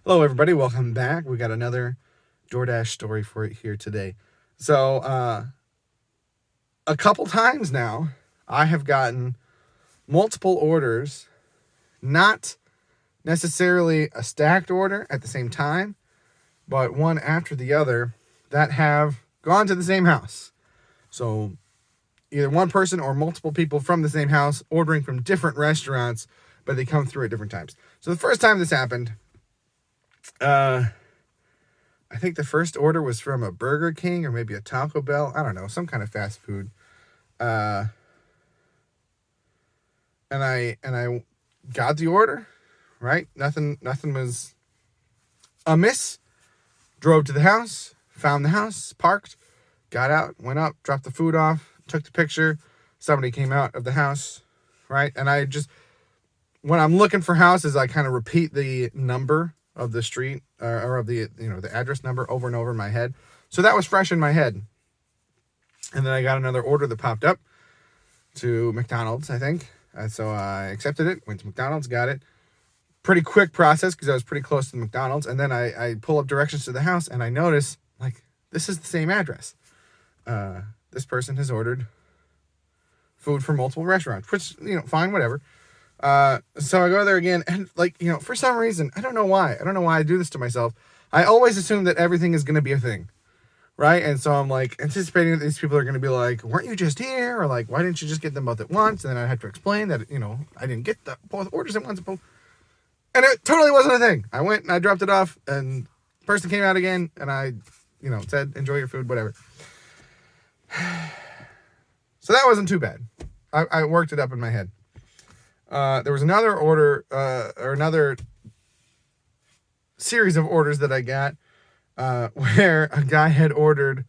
Hello, everybody. Welcome back. We got another DoorDash story for you here today. So, a couple times now, I have gotten multiple orders, not necessarily a stacked order at the same time, but one after the other that have gone to the same house. So, either one person or multiple people from the same house ordering from different restaurants, but they come through at different times. So, the first time this happened, I think the first order was from a Burger King or maybe a Taco Bell. I don't know, some kind of fast food. Uh, and I got the order, right? Nothing was amiss. Drove to the house, found the house, parked, got out, went up, dropped the food off, took the picture. Somebody came out of the house, right? And I just, when I'm looking for houses, I kind of repeat the number of the street or of the the address number over and over in my head. So that was fresh in my head. And then I got another order that popped up to McDonald's, I think. And so I accepted it, went to McDonald's, got it. Pretty quick process because I was pretty close to the McDonald's. And then I pull up directions to the house and I notice, like, this is the same address. This person has ordered food from multiple restaurants, which, fine, whatever. So I go there again, and for some reason, I don't know why I do this to myself. I always assume that everything is going to be a thing, right? And so I'm like anticipating that these people are going to be like, weren't you just here? Or like, why didn't you just get them both at once? And then I had to explain that, I didn't get both orders at once. And it totally wasn't a thing. I went and I dropped it off, and the person came out again, and I, said, enjoy your food, whatever. So that wasn't too bad. I worked it up in my head. There was another order, or another series of orders that I got, where a guy had ordered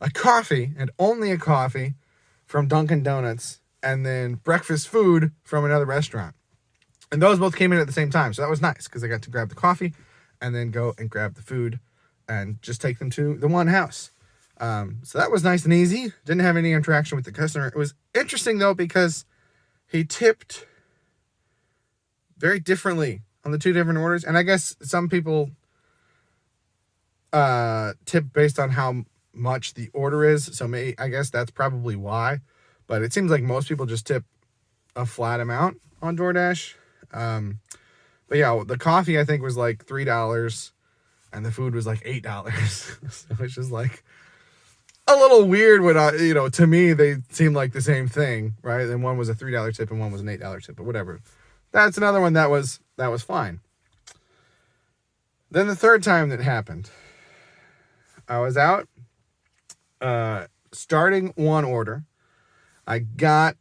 a coffee, and only a coffee, from Dunkin' Donuts, and then breakfast food from another restaurant. And those both came in at the same time, so that was nice, because I got to grab the coffee, and then go and grab the food, and just take them to the one house. So that was nice and easy. Didn't have any interaction with the customer. It was interesting, though, because he tipped very differently on the two different orders. And I guess some people tip based on how much the order is. So I guess that's probably why. But it seems like most people just tip a flat amount on DoorDash. But yeah, the coffee I think was like $3 and the food was like $8. So it's just like a little weird when to me they seem like the same thing, right? And one was a $3 tip and one was an $8 tip, but whatever. That's another one that was fine. Then the third time that happened, I was out starting one order. I got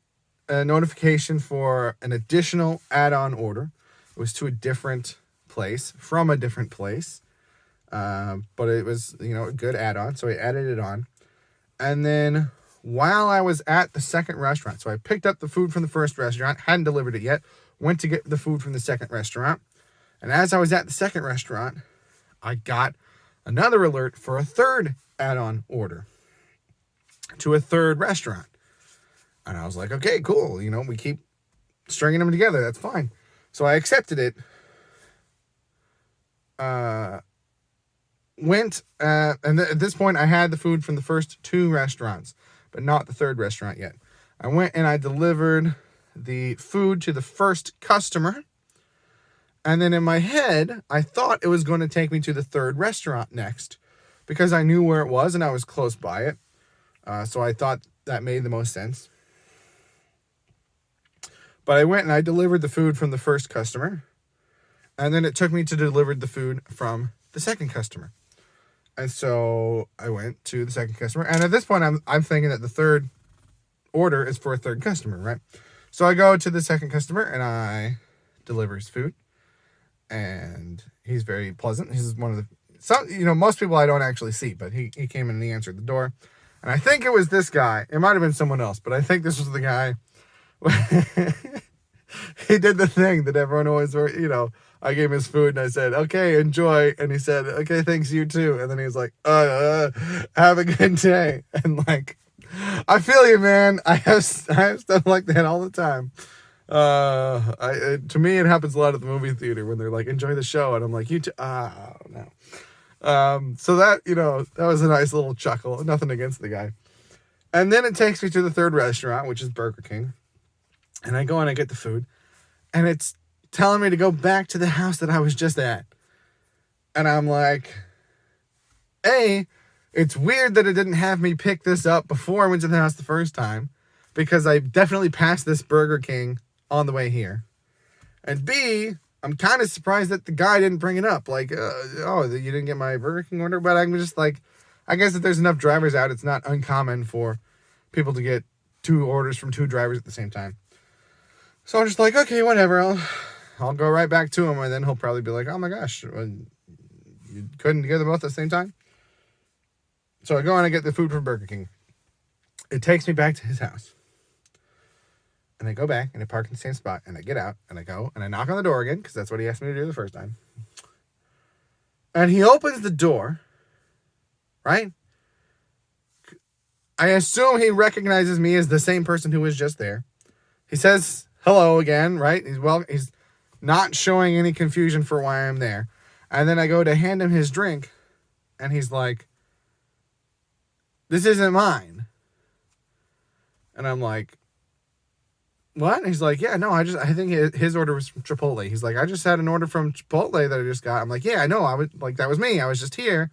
a notification for an additional add-on order. It was to a different place, from a different place. But it was, a good add-on, so I added it on. And then while I was at the second restaurant, so I picked up the food from the first restaurant, hadn't delivered it yet, went to get the food from the second restaurant. And as I was at the second restaurant, I got another alert for a third add-on order to a third restaurant. And I was like, okay, cool. We keep stringing them together. That's fine. So I accepted it. And at this point, I had the food from the first two restaurants, but not the third restaurant yet. I went and I delivered the food to the first customer. And then in my head, I thought it was going to take me to the third restaurant next because I knew where it was and I was close by it. So I thought that made the most sense. But I went and I delivered the food from the first customer. And then it took me to deliver the food from the second customer. And so I went to the second customer. And at this point, I'm thinking that the third order is for a third customer, right? So I go to the second customer and I deliver his food. And he's very pleasant. He's one of the, most people I don't actually see, but he came in and he answered the door. And I think it was this guy. It might have been someone else, but I think this was the guy. He did the thing that everyone always, I gave him his food and I said, okay, enjoy. And he said, okay, thanks, you too. And then he was like, have a good day. And like, I feel you, man. I have stuff like that all the time. To me, it happens a lot at the movie theater when they're like, enjoy the show. And I'm like, you too? Oh, no. So that, that was a nice little chuckle. Nothing against the guy. And then it takes me to the third restaurant, which is Burger King. And I go and I get the food. And it's telling me to go back to the house that I was just at. And I'm like, it's weird that it didn't have me pick this up before I went to the house the first time. Because I definitely passed this Burger King on the way here. And B, I'm kind of surprised that the guy didn't bring it up. Like, you didn't get my Burger King order? But I'm just like, I guess if there's enough drivers out, it's not uncommon for people to get 2 orders from 2 drivers at the same time. So I'm just like, okay, whatever. I'll go right back to him, and then he'll probably be like, oh my gosh, you couldn't get them both at the same time? So I go and I get the food from Burger King. It takes me back to his house. And I go back, and I park in the same spot, and I get out, and I go, and I knock on the door again, because that's what he asked me to do the first time. And he opens the door, right? I assume he recognizes me as the same person who was just there. He says hello again, right? He's not showing any confusion for why I'm there. And then I go to hand him his drink, and he's like, this isn't mine. And I'm like, what? And he's like, yeah, no, I think his order was from Chipotle. He's like, I just had an order from Chipotle that I just got. I'm like, yeah, I know. That was me. I was just here.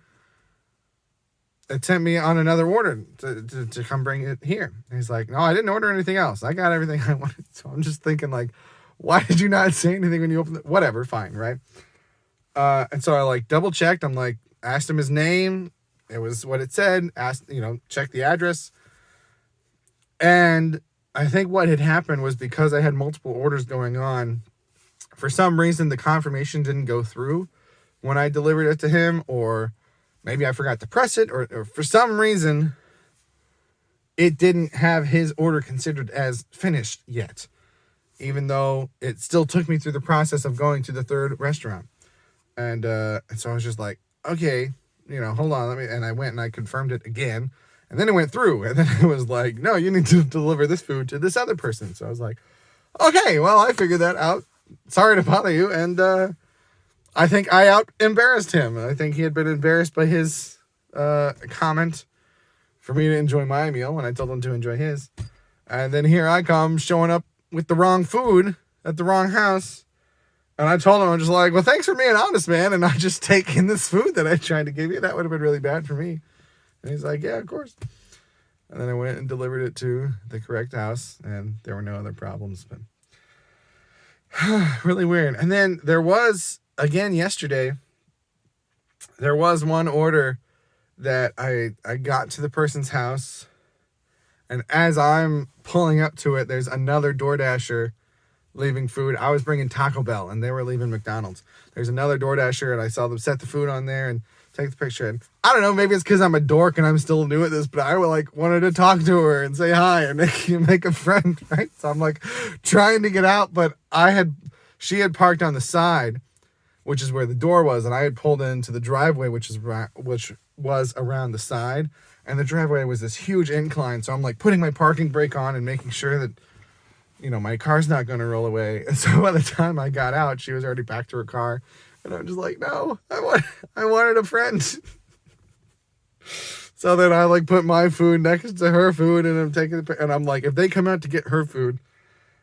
It sent me on another order to come bring it here. And he's like, no, I didn't order anything else. I got everything I wanted. So I'm just thinking like, why did you not say anything when you opened it? Whatever, fine, right? And so I double checked. I'm like, asked him his name. It was what it said. Asked, checked the address. And I think what had happened was because I had multiple orders going on, for some reason the confirmation didn't go through when I delivered it to him, or maybe I forgot to press it, or for some reason it didn't have his order considered as finished yet, even though it still took me through the process of going to the third restaurant. And so I was just like, okay, hold on, and I went and I confirmed it again. And then it went through, and then it was like, no, you need to deliver this food to this other person. So I was like, okay, well, I figured that out. Sorry to bother you. And I think I out-embarrassed him. I think he had been embarrassed by his comment for me to enjoy my meal when I told him to enjoy his. And then here I come showing up with the wrong food at the wrong house. And I told him, I'm just like, well, thanks for being honest, man. And I just taken this food that I tried to give you. That would have been really bad for me. And he's like, yeah, of course. And then I went and delivered it to the correct house, and there were no other problems. But really weird. And then there was, again yesterday, there was one order that I got to the person's house, and as I'm pulling up to it, there's another DoorDasher leaving food. I was bringing Taco Bell, and they were leaving McDonald's. There's another DoorDasher, and I saw them set the food on there and take the picture. And I don't know, maybe it's because I'm a dork and I'm still new at this, but I wanted to talk to her and say hi and make a friend, right? So I'm trying to get out, but she had parked on the side, which is where the door was, and I had pulled into the driveway, which was around the side, and the driveway was this huge incline. So I'm putting my parking brake on and making sure that my car's not going to roll away. And so by the time I got out, she was already back to her car. And I'm just like, no, I wanted a friend. So then I put my food next to her food, and I'm taking and I'm like, if they come out to get her food,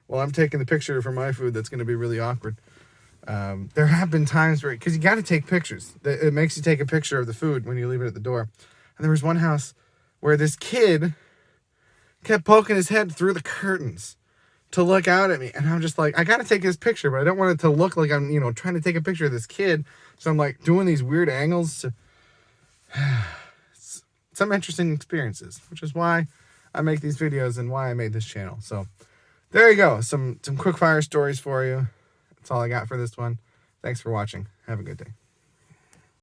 well, I'm taking the picture for my food. That's going to be really awkward. There have been times where, because you got to take pictures. It makes you take a picture of the food when you leave it at the door. And there was one house where this kid kept poking his head through the curtains to look out at me. And I'm just like, I got to take this picture, but I don't want it to look like I'm, trying to take a picture of this kid. So I'm doing these weird angles to some interesting experiences, which is why I make these videos and why I made this channel. So there you go. Some quick fire stories for you. That's all I got for this one. Thanks for watching. Have a good day.